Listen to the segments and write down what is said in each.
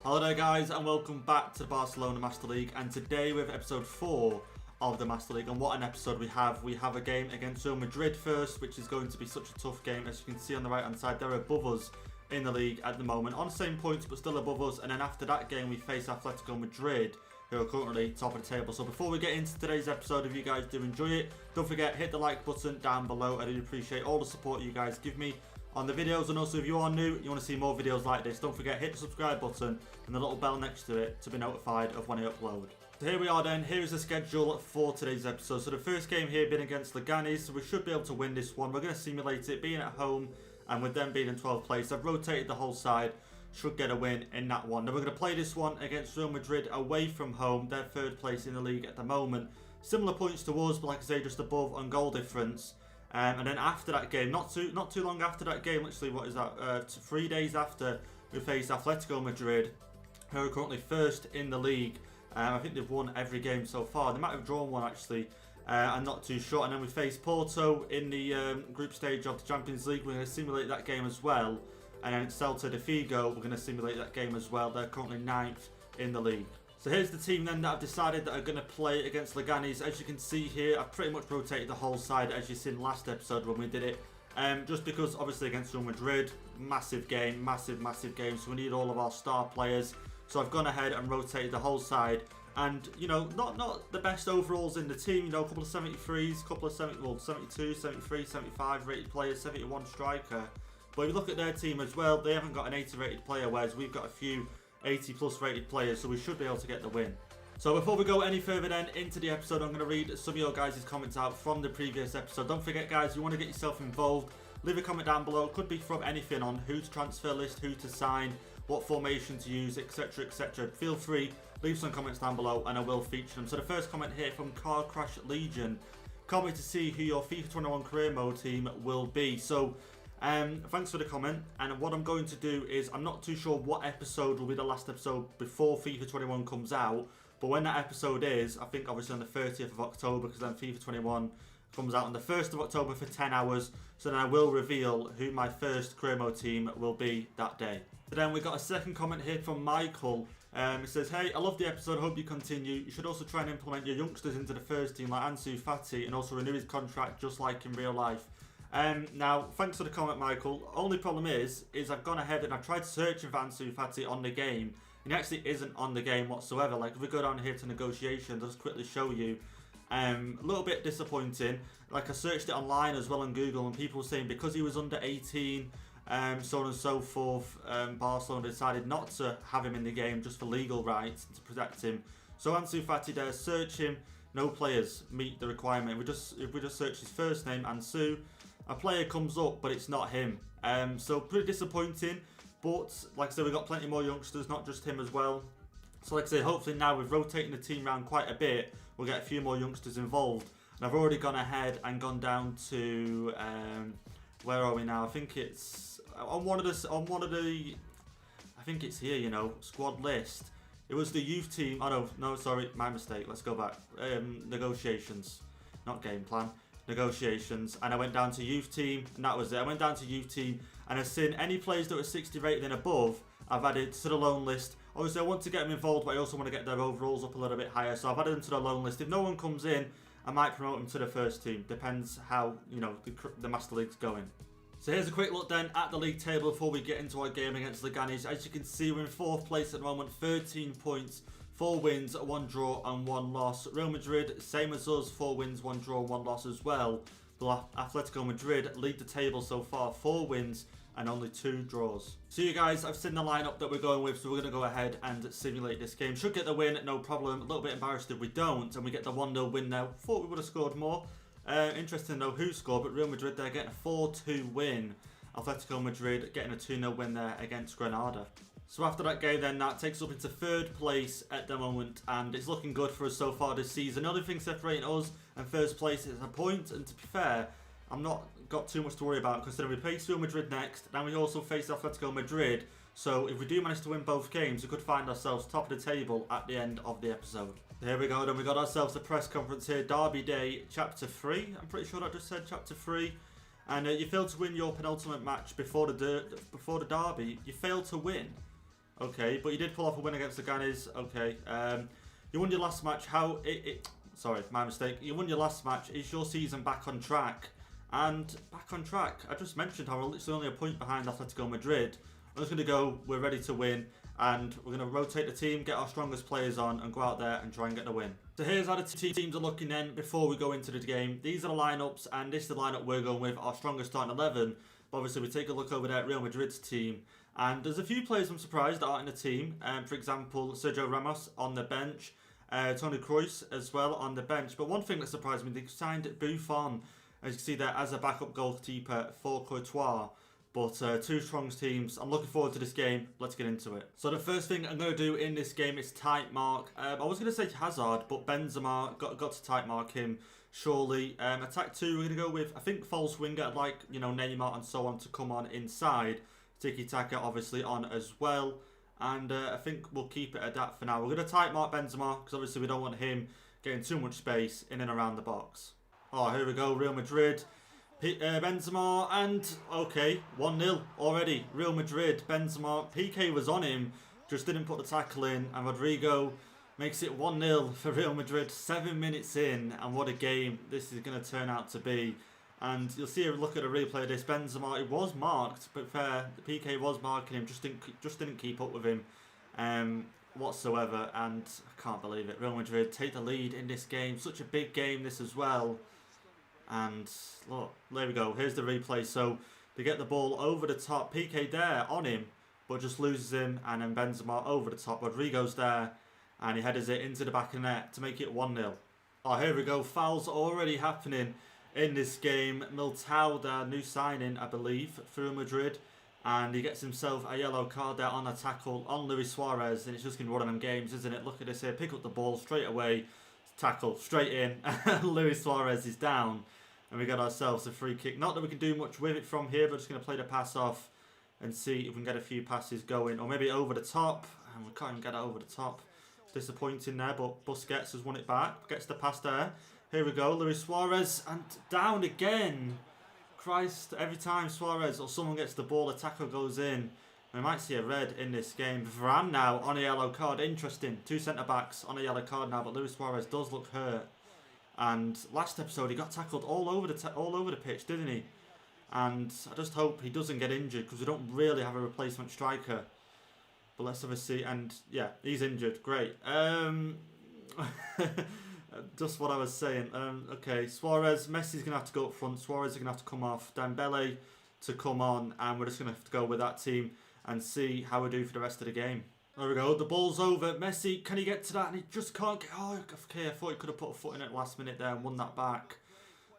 Hello there guys and welcome back to the Barcelona Master League, and today we have episode 4 of the Master League, and what an episode we have. We have a game against Real Madrid first, which is going to be such a tough game. As you can see on the right hand side, they're above us in the league at the moment, on the same points but still above us, and then after that game we face Atletico Madrid, who are currently top of the table. So before we get into today's episode, if you guys do enjoy it, don't forget, hit the like button down below. I do appreciate all the support you guys give me on the videos, and also if you are new, you want to see more videos like this, don't forget, hit the subscribe button and the little bell next to it to be notified of when I upload. So here we are then, here is the schedule for today's episode. So the first game here being against Leganes, so we should be able to win this one. We're going to simulate it being at home, and with them being in 12th place, I've rotated the whole side, should get a win in that one. Now we're going to play this one against Real Madrid away from home. They're third place in the league at the moment. Similar points to us, but like I say, just above on goal difference. And then after that game, not too long after that game, literally, what is that, 3 days after, we faced Atletico Madrid, who are currently first in the league. I think they've won every game so far. They might have drawn one actually, I'm not too sure. And then we face Porto in the group stage of the Champions League. We're going to simulate that game as well. And then Celta de Vigo, we're going to simulate that game as well. They're currently 9th in the league. So here's the team then that I've decided that are going to play against Leganes. As you can see here, I've pretty much rotated the whole side, as you've seen last episode when we did it. Just because obviously against Real Madrid, massive game, massive game. So we need all of our star players. So I've gone ahead and rotated the whole side. And, you know, not the best overalls in the team. You know, a couple of 73s, a couple of 72, 73, 75 rated players, 71 striker. But if you look at their team as well, they haven't got an 80 rated player, whereas we've got a few 80 plus rated players, so we should be able to get the win. So before we go any further then into the episode, I'm going to read some of your guys' comments out from the previous episode. Don't forget guys, if you want to get yourself involved, leave a comment down below. It could be from anything on who to transfer list, who to sign, what formation to use, etc, etc. Feel free, leave some comments down below and I will feature them. So the first comment here from Car Crash Legion. Can't wait to see who your FIFA 21 career mode team will be. So thanks for the comment, and what I'm going to do is, I'm not too sure what episode will be the last episode before FIFA 21 comes out, but when that episode is, I think obviously on the 30th of October, because then FIFA 21 comes out on the 1st of October for 10 hours, so then I will reveal who my first career mode team will be that day. So then we got a second comment here from Michael. It says, hey, I love the episode, hope you continue. You should also try and implement your youngsters into the first team like Ansu Fati, and also renew his contract just like in real life. Now, thanks for the comment, Michael. Only problem is I've gone ahead and I've tried searching for Ansu Fati on the game, and he actually isn't on the game whatsoever. Like, if we go down here to negotiations, I'll just quickly show you. A little bit disappointing. Like, I searched it online as well on Google, and people were saying because he was under 18, so on and so forth, Barcelona decided not to have him in the game just for legal rights to protect him. So Ansu Fati there, search him. No players meet the requirement. If we just search his first name, Ansu, a player comes up, but it's not him. So pretty disappointing. But like I said, we've got plenty more youngsters, not just him as well. So like I say, hopefully now with rotating the team around quite a bit, we'll get a few more youngsters involved. And I've already gone ahead and gone down to where are we now? I think it's on one of the I think it's here, you know, squad list. It was the youth team. Oh no, sorry, my mistake. Let's go back. Negotiations, not game plan. Negotiations, and I went down to youth team, and that was it. I went down to youth team, and I've seen any players that were 60 rated and above, I've added to the loan list. Obviously, I want to get them involved, but I also want to get their overalls up a little bit higher, so I've added them to the loan list. If no one comes in, I might promote them to the first team. Depends how, you know, the Master League's going. So here's a quick look then at the league table before we get into our game against Leganes. As you can see, we're in 4th place at the moment, 13 points, 4 wins, 1 draw and 1 loss. Real Madrid, same as us, 4 wins, 1 draw, 1 loss as well. But Atletico Madrid lead the table so far, 4 wins and only 2 draws. So you guys, I've seen the lineup that we're going with, so we're going to go ahead and simulate this game. Should get the win, no problem. A little bit embarrassed if we don't, and we get the 1-0 win now. Thought we would have scored more. Interesting though who scored, but Real Madrid, they're getting a 4-2 win. Atletico Madrid getting a 2-0 win there against Granada. So after that game then, that takes us up into 3rd place at the moment, and it's looking good for us so far this season. The only thing separating us and 1st place is a point, and to be fair, I'm not got too much to worry about, considering we face Real Madrid next, then we also face Atletico Madrid, so if we do manage to win both games, we could find ourselves top of the table at the end of the episode. Here we go then, we got ourselves a press conference here, Derby Day, Chapter 3, I'm pretty sure that just said Chapter 3. And you failed to win your penultimate match before the derby. You failed to win. Okay, but you did pull off a win against the Ganis. Okay. You won your last match. Sorry, my mistake. You won your last match. Is your season back on track? And back on track. I just mentioned how we're literally only a point behind Atletico Madrid. I'm just going to go, we're ready to win. And we're going to rotate the team, get our strongest players on, and go out there and try and get the win. So here's how the teams are looking then before we go into the game. These are the lineups, and this is the lineup we're going with, our strongest starting 11. But obviously, we take a look over there at Real Madrid's team. And there's a few players I'm surprised that aren't in the team. For example, Sergio Ramos on the bench. Toni Kroos as well on the bench. But one thing that surprised me, they signed Buffon, as you can see there, as a backup goalkeeper for Courtois. But two strong teams. I'm looking forward to this game. Let's get into it. So the first thing I'm going to do in this game is tight mark. I was going to say Hazard, but Benzema got to tight mark him. Surely. Attack 2, we're going to go with, I think, false winger. I'd like, Neymar and so on to come on inside. Tiki-taka obviously on as well. And I think we'll keep it at that for now. We're going to tight mark Benzema because obviously we don't want him getting too much space in and around the box. Oh, here we go. Real Madrid. Benzema and, okay, 1-0 already. Real Madrid, Benzema. PK was on him, just didn't put the tackle in. And Rodrigo makes it 1-0 for Real Madrid. 7 minutes in, and what a game this is going to turn out to be. And you'll see a look at a replay of this. Benzema, it was marked, but fair. The PK was marking him, just didn't keep up with him whatsoever. And I can't believe it. Real Madrid take the lead in this game. Such a big game this as well. And look, there we go. Here's the replay. So they get the ball over the top. PK there on him, but just loses him. And then Benzema over the top. Rodrigo's there, and he headers it into the back of the net to make it 1-0. Oh, here we go. Fouls already happening in this game. Militao, their new signing, I believe, for Madrid. And he gets himself a yellow card there on a tackle on Luis Suarez. And it's just going to be one of them games, isn't it? Look at this here. Pick up the ball straight away. Tackle straight in. Luis Suarez is down. And we got ourselves a free kick. Not that we can do much with it from here. But just going to play the pass off and see if we can get a few passes going. Or maybe over the top. And we can't even get it over the top. Disappointing there. But Busquets has won it back. Gets the pass there. Here we go. Luis Suarez. And down again. Christ. Every time Suarez or someone gets the ball, the tackle goes in. We might see a red in this game. Varane now on a yellow card. Interesting. Two centre-backs on a yellow card now. But Luis Suarez does look hurt. And last episode he got tackled all over the pitch, didn't he? And I just hope he doesn't get injured because we don't really have a replacement striker. But let's have a see. And yeah, he's injured. Great. Just what I was saying. Okay, Suarez. Messi's going to have to go up front. Suarez is going to have to come off. Dembele to come on. And we're just going to have to go with that team and see how we do for the rest of the game. There we go, the ball's over. Messi, can he get to that? And he just can't get... Oh, okay, I thought he could have put a foot in it last minute there and won that back.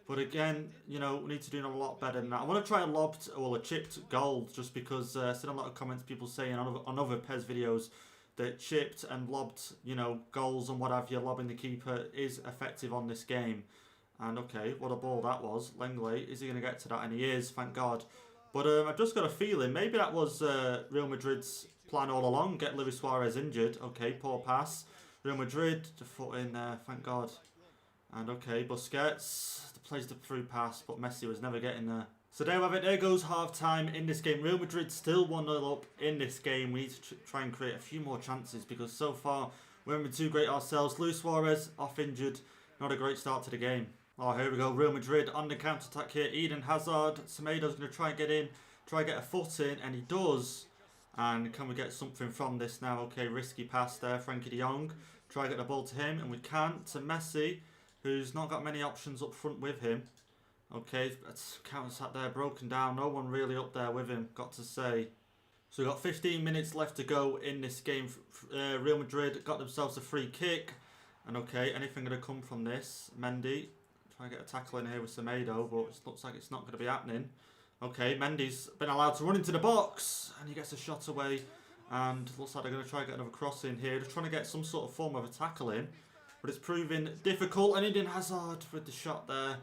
But again, we need to do a lot better than that. I want to try a chipped goal just because I've seen a lot of comments, people saying on other PES videos that chipped and lobbed, goals and what have you, lobbing the keeper is effective on this game. And okay, what a ball that was. Lenglet, is he going to get to that? And he is, thank God. But I've just got a feeling, maybe that was Real Madrid's plan all along, get Luis Suarez injured. Okay, poor pass. Real Madrid, the foot in there, thank God. And okay, Busquets plays the through pass, but Messi was never getting there. So there we have it, there goes half time in this game. Real Madrid still 1-0 up in this game. We need to try and create a few more chances because so far we haven't been too great ourselves. Luis Suarez off injured, not a great start to the game. Oh, here we go, Real Madrid on the counter-attack here. Eden Hazard, Semedo's going to try and get in, try and get a foot in, and he does. And can we get something from this now? Okay, risky pass there. Frankie de Jong. Try to get the ball to him. And we can't. To Messi, who's not got many options up front with him. Okay, counter-attack there. Broken down. No one really up there with him, got to say. So we've got 15 minutes left to go in this game. Real Madrid got themselves a free kick. And okay, anything going to come from this? Mendy. Try to get a tackle in here with Semedo, but it looks like it's not going to be happening. Okay, Mendy's been allowed to run into the box, and he gets a shot away, and looks like they're going to try and get another cross in here. Just trying to get some sort of form of a tackle in, but it's proving difficult, and Eden Hazard with the shot there.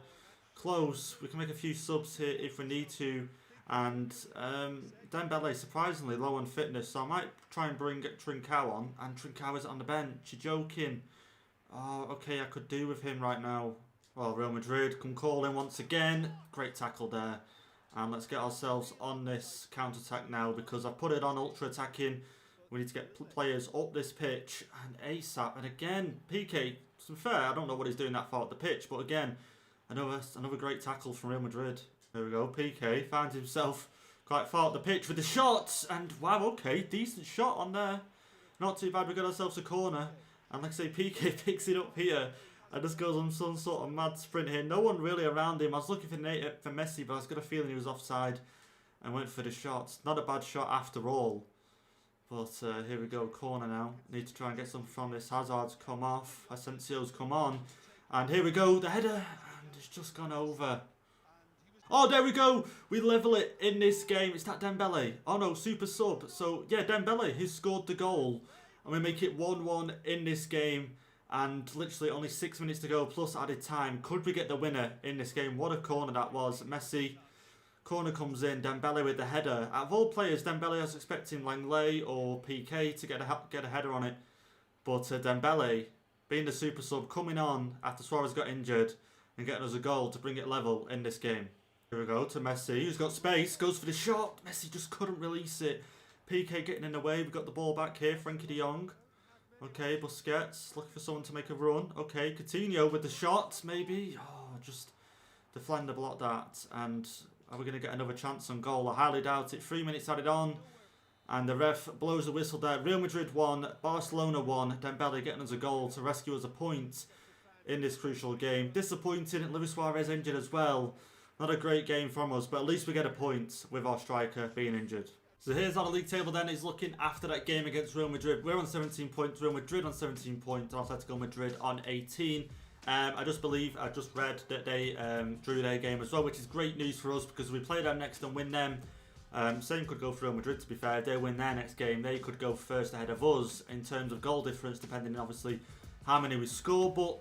Close. We can make a few subs here if we need to, and Dembele surprisingly low on fitness, so I might try and bring Trincao on, and Trincao is on the bench. You're joking. Oh, okay, I could do with him right now. Well, Real Madrid come calling once again. Great tackle there. And let's get ourselves on this counter-attack now because I've put it on ultra-attacking. We need to get players up this pitch and ASAP. And again, PK, to be fair, I don't know what he's doing that far up the pitch. But again, another great tackle from Real Madrid. There we go. PK finds himself quite far up the pitch with the shots. And wow, okay, decent shot on there. Not too bad. We got ourselves a corner. And like I say, PK picks it up here. And just goes on some sort of mad sprint here. No one really around him. I was looking for Messi, but I was got a feeling he was offside. And went for the shots. Not a bad shot after all. But here we go, corner now. Need to try and get something from this. Hazard's come off. Asensio's come on. And here we go, the header. And it's just gone over. Oh, there we go. We level it in this game. It's that Dembele. Oh no, super sub. So yeah, Dembele, he's scored the goal. And we make it 1-1 in this game. And literally only 6 minutes to go plus added time. Could we get the winner in this game? What a corner that was. Messi. Corner comes in, Dembele with the header. Out of all players, Dembele, I was expecting Langley or PK to get a header on it. But Dembele, being the super sub, coming on after Suarez got injured and getting us a goal to bring it level in this game. Here we go to Messi, who's got space, goes for the shot. Messi just couldn't release it. PK getting in the way. We've got the ball back here, Frenkie de Jong. Okay, Busquets, looking for someone to make a run. Okay, Coutinho with the shot, maybe. Oh, just defend the block that. And are we going to get another chance on goal? I highly doubt it. 3 minutes added on. And the ref blows the whistle there. Real Madrid won. Barcelona won. Dembele getting us a goal to rescue us a point in this crucial game. Disappointing. Luis Suarez injured as well. Not a great game from us. But at least we get a point with our striker being injured. So here's how the league table then is looking after that game against Real Madrid. We're on 17 points. Real Madrid on 17 points. And Atletico Madrid on 18. I just read that they drew their game as well, which is great news for us because we play them next and win them. Same could go for Real Madrid, to be fair. If they win their next game, they could go first ahead of us in terms of goal difference, depending on obviously how many we score. But,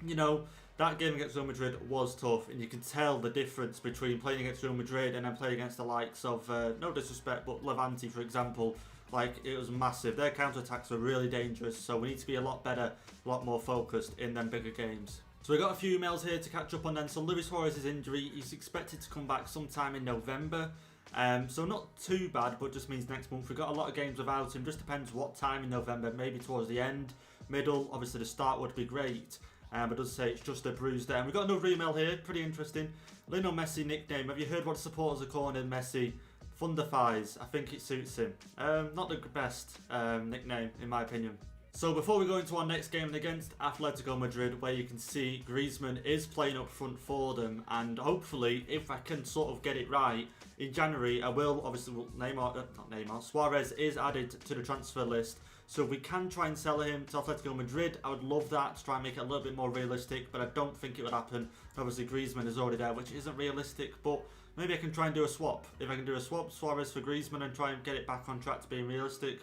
you know, that game against Real Madrid was tough, and you can tell the difference between playing against Real Madrid and then playing against the likes of, no disrespect, but Levante, for example. Like, it was massive. Their counter-attacks were really dangerous, so we need to be a lot better, a lot more focused in them bigger games. So we got a few emails here to catch up on then. So Luis Suarez's injury, he's expected to come back sometime in November. So not too bad, but just means next month. We've got a lot of games without him. Just depends what time in November, maybe towards the end, middle. Obviously the start would be great. But it does say it's just a bruise there. And we've got another email here, pretty interesting. Lionel Messi nickname. Have you heard what the supporters are calling him, Messi? Thunderthighs. I think it suits him. Not the best nickname, in my opinion. So before we go into our next game against Atletico Madrid, where you can see Griezmann is playing up front for them, and hopefully, if I can sort of get it right, in January I will, obviously, Suarez is added to the transfer list. So if we can try and sell him to Atletico Madrid, I would love that to try and make it a little bit more realistic, but I don't think it would happen. Obviously Griezmann is already there, which isn't realistic, but maybe I can try and do a swap. If I can do a swap, Suarez for Griezmann, and try and get it back on track to being realistic,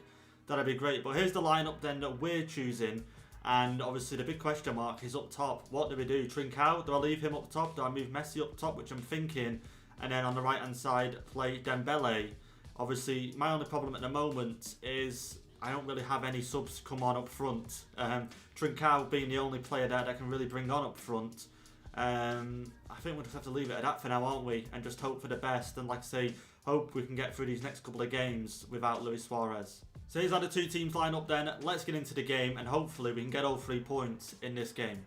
that'd be great. But here's the lineup then that we're choosing. And obviously the big question mark is up top. What do we do? Trincao? Do I leave him up top? Do I move Messi up top, which I'm thinking? And then on the right hand side, play Dembele. Obviously, my only problem at the moment is I don't really have any subs come on up front. Trincao being the only player there that can really bring on up front. I think we'll just have to leave it at that for now, aren't we? And just hope for the best. And like I say, hope we can get through these next couple of games without Luis Suarez. So here's how the two teams line up then. Let's get into the game and hopefully we can get all 3 points in this game.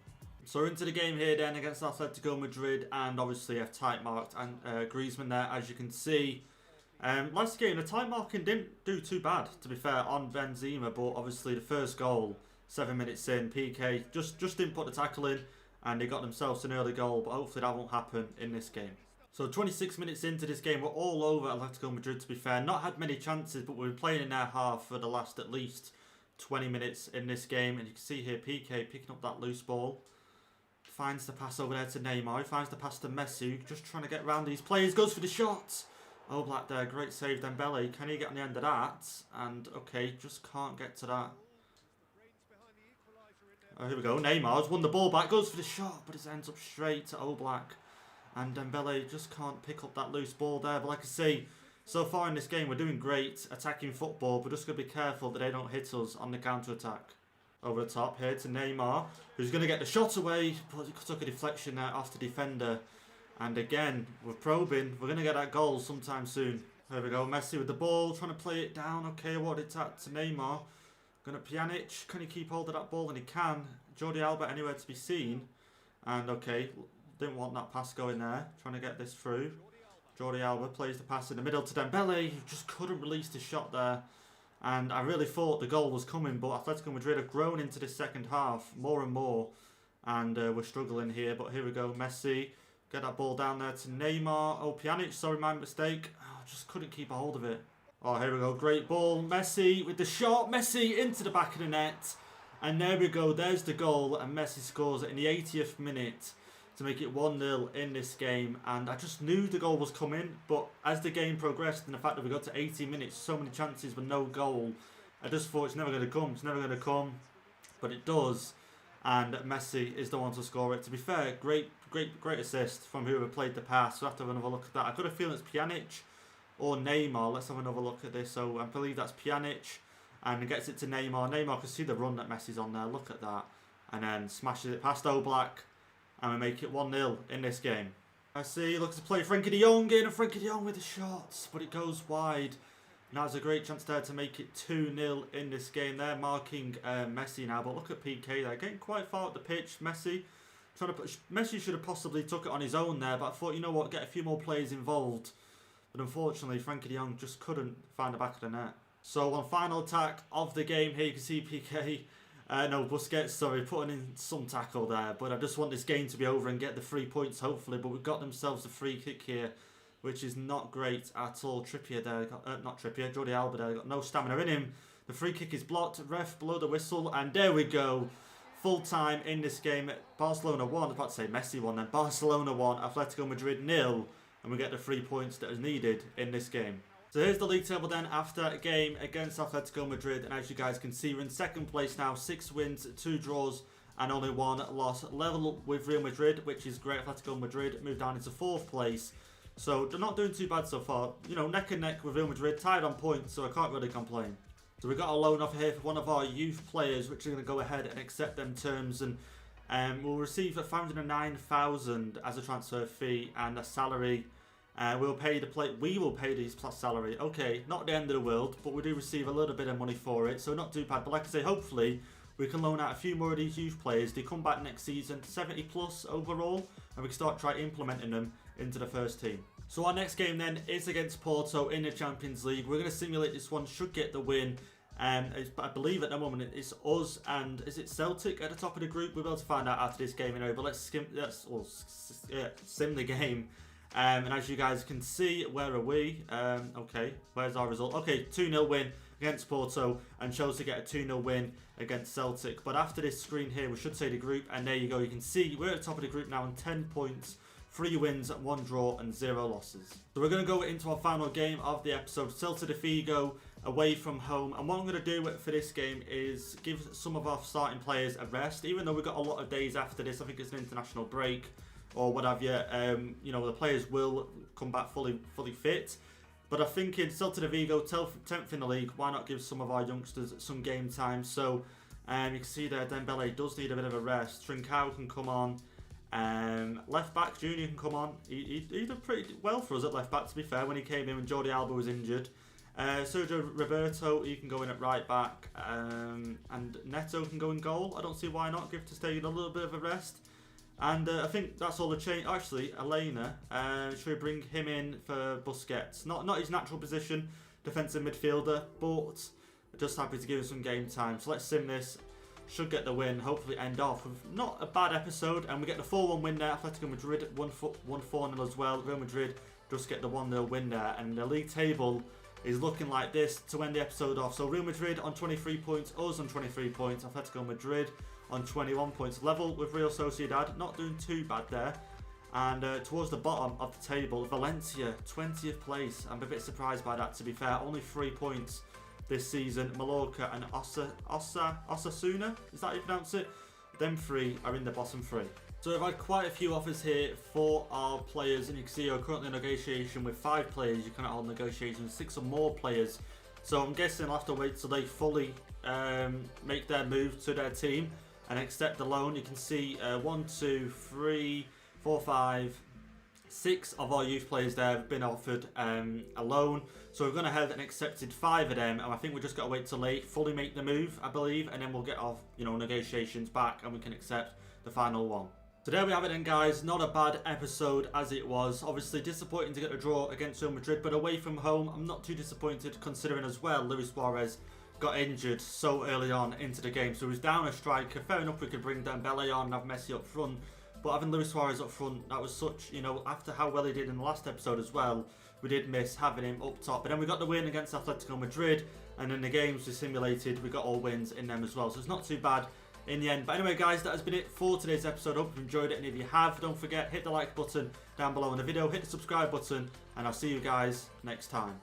So we're into the game here then against Atletico Madrid, and obviously I've tight marked and Griezmann there, as you can see. Last game, the tight marking didn't do too bad, to be fair, on Benzema, but obviously the first goal, 7 minutes in, PK just didn't put the tackle in, and they got themselves an early goal, but hopefully that won't happen in this game. So 26 minutes into this game, we're all over Atletico Madrid, to be fair. Not had many chances, but we've been playing in their half for the last at least 20 minutes in this game. And you can see here PK picking up that loose ball. Finds the pass over there to Neymar. Finds the pass to Messi, just trying to get around these players. Goes for the shot. Oh, Black there, great save Dembele. Can he get on the end of that? And okay, just can't get to that. Oh, here we go. Neymar's won the ball back. Goes for the shot, but it ends up straight to Oblak. And Dembele just can't pick up that loose ball there. But like I say, so far in this game, we're doing great attacking football. We're just going to be careful that they don't hit us on the counter-attack. Over the top here to Neymar, who's going to get the shot away. But he took a deflection there off the defender. And again, we're probing. We're going to get that goal sometime soon. There we go. Messi with the ball, trying to play it down. Okay, what it's at to Neymar. Going to Pjanic. Can he keep hold of that ball? And he can. Jordi Alba anywhere to be seen. And okay, didn't want that pass going there. Trying to get this through. Jordi Alba plays the pass in the middle to Dembele. He just couldn't release the shot there. And I really thought the goal was coming, but Atletico Madrid have grown into this second half more and more. And we're struggling here, but here we go. Messi, get that ball down there to Neymar. Oh, Pjanic, sorry, my mistake. Oh, just couldn't keep a hold of it. Oh, here we go. Great ball. Messi with the shot. Messi into the back of the net. And there we go. There's the goal. And Messi scores it in the 80th minute to make it 1-0 in this game. And I just knew the goal was coming. But as the game progressed and the fact that we got to 80 minutes, so many chances with no goal, I just thought it's never going to come. It's never going to come. But it does. And Messi is the one to score it. To be fair, great assist from whoever played the pass. We'll have to have another look at that. I've got a feeling it's Pjanic or Neymar. Let's have another look at this. So I believe that's Pjanic. And gets it to Neymar. Neymar can see the run that Messi's on there. Look at that. And then smashes it past Oblak. And we make it 1-0 in this game. I see. Looks to play Frenkie de Jong in. And Frenkie de Jong with the shots. But it goes wide. Now there's a great chance there to make it 2-0 in this game. They're marking Messi now. But look at PK there. Getting quite far up the pitch. Messi. Messi should have possibly took it on his own there. But I thought, you know what, get a few more players involved. But unfortunately, Frenkie de Jong just couldn't find the back of the net. So on final attack of the game here, you can see PK, Busquets, sorry, putting in some tackle there. But I just want this game to be over and get the 3 points, hopefully. But we've got themselves a free kick here, which is not great at all. Trippier there, Jordi Alba there, got no stamina in him. The free kick is blocked, ref blow the whistle, and there we go. Full time in this game. Barcelona 1, I was about to say Messi 1 then. Barcelona 1, Atletico Madrid 0. And we get the 3 points that is needed in this game. So here's the league table then after a game against Atletico Madrid. And as you guys can see, we're in second place now. 6 wins, 2 draws and only 1 loss. Level with Real Madrid, which is great. Atletico Madrid moved down into 4th place. So they're not doing too bad so far. You know, neck and neck with Real Madrid, tied on points, so I can't really complain. So we got a loan offer here for one of our youth players, which are going to go ahead and accept them terms. And we'll receive $509,000 as a transfer fee and a salary. We will pay his plus salary. Okay, not the end of the world, but we do receive a little bit of money for it, so not too bad. But like I say, hopefully we can loan out a few more of these youth players. They come back next season, 70 plus overall, and we can start implementing them into the first team. So our next game then is against Porto in the Champions League. We're going to simulate this one, should get the win. I believe at the moment it's us and is it Celtic at the top of the group? We'll be able to find out after this game anyway, but let's sim the game. And as you guys can see, where are we? Okay, where's our result? Okay, 2-0 win against Porto, and Chelsea get a 2-0 win against Celtic. But after this screen here, we should say the group, and there you go. You can see we're at the top of the group now on 10 points, 3 wins, 1 draw, and 0 losses. So we're going to go into our final game of the episode, Celta de Vigo away from home. And what I'm going to do for this game is give some of our starting players a rest, even though we've got a lot of days after this. I think it's an international break or what have you. You know, the players will come back fully fit. But I think in Celta de Vigo, 10th in the league, why not give some of our youngsters some game time? So you can see there, Dembele does need a bit of a rest. Trincao can come on. Left back, Junior can come on. He did pretty well for us at left back, to be fair, when he came in when Jordi Alba was injured. Sergio Roberto, he can go in at right back. And Neto can go in goal. I don't see why not. Give to Stegen a little bit of a rest. And I think that's all the change. Actually, Elena, should we bring him in for Busquets? Not his natural position, defensive midfielder, but just happy to give him some game time. So let's sim this. Should get the win. Hopefully end off with not a bad episode. And we get the 4-1 win there. Atletico Madrid won 4-0 as well. Real Madrid just get the 1-0 win there. And the league table is looking like this to end the episode off. So Real Madrid on 23 points, us on 23 points, Atletico Madrid on 21 points, level with Real Sociedad, not doing too bad there. And towards the bottom of the table, Valencia, 20th place. I'm a bit surprised by that, to be fair. Only 3 points this season. Mallorca and Osasuna, is that how you pronounce it? Them 3 are in the bottom 3. So I've had quite a few offers here for our players, and you can see you're currently in negotiation with 5 players. You cannot hold negotiations with 6 or more players. So I'm guessing I'll have to wait till they fully make their move to their team and accept the loan. You can see 1, 2, 3, 4, 5, 6 of our youth players there have been offered a loan. So we've gone ahead and accepted 5 of them, and I think we just got to wait till they fully make the move, I believe, and then we'll get our negotiations back and we can accept the final one. So there we have it then, guys. Not a bad episode as it was. Obviously disappointing to get a draw against Real Madrid, but away from home I'm not too disappointed, considering as well Luis Suarez got injured so early on into the game. So he was down a striker. Fair enough, we could bring Dembele on and have Messi up front, but having Luis Suarez up front, that was such, after how well he did in the last episode as well, we did miss having him up top. But then we got the win against Atletico Madrid, and in the games we simulated, we got all wins in them as well. So it's not too bad in the end. But anyway, guys, that has been it for today's episode. I hope you've enjoyed it, and if you have, don't forget, hit the like button down below in the video, hit the subscribe button, and I'll see you guys next time.